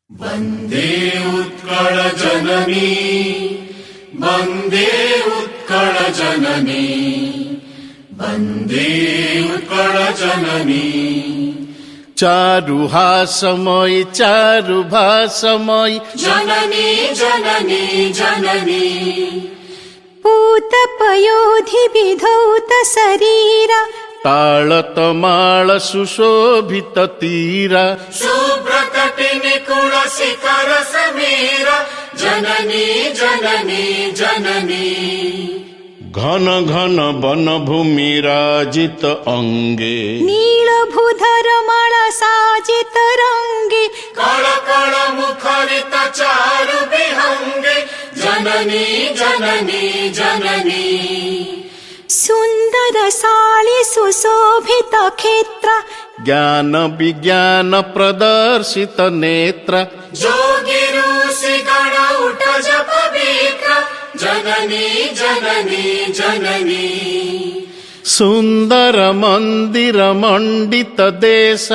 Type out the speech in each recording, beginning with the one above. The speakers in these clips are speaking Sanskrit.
वन्दे उत्कल जननी वन्दे उत्कल जननी वन्दे उत्कल जननी। चारुहासमयी चारुभासमयी जननी जननी जननी। पूतपयोधि विधौत शरीरा ताळतमाळ सुशोभित तीरा शुभ्रतटि निकुल शिखर समीरा। जननी जननी जननी। घन घन वन भूमि राजित अंगे नीलभूधर माला साजित रंगे कळ कळ मुखरित चारु विहंगे। जननी जननी जननी। सुंदर साळी सुशोभित क्षेत्र ज्ञान विज्ञान प्रदर्शित नेत्र जोगी ऋषि गण उठ जप विक्र। जननी जननी जननी। सुंदर मंदिर मंडित देश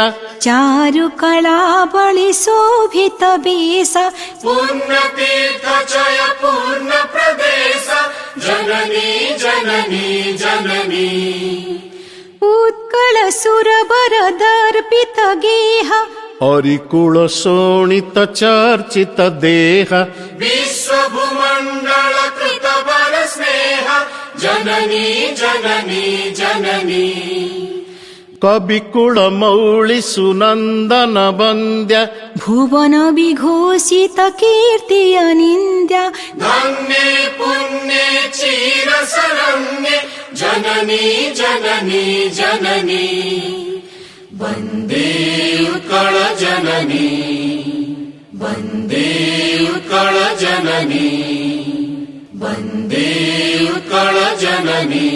चारु कला बलि शोभित वेश पुण्य तीर्थ जय पूर्ण प्रदेश। जननी जननी जननी। उत्कल सुरवर दर्पित गेह हरिकुल शोणित चर्चित देह विश्व भूमंडल कृत वर स्नेह। जननी जननी जननी। कविकुल मौळि सुनंदन वन्द्य भुवन विघोषित कीर्ति अनिन्द्या धन्ये पुण्ये चिर शरण्ये। जननी जननी जननी। वन्दे उत्कल जननी वन्दे उत्कल जननी वन्दे उत्कल जननी।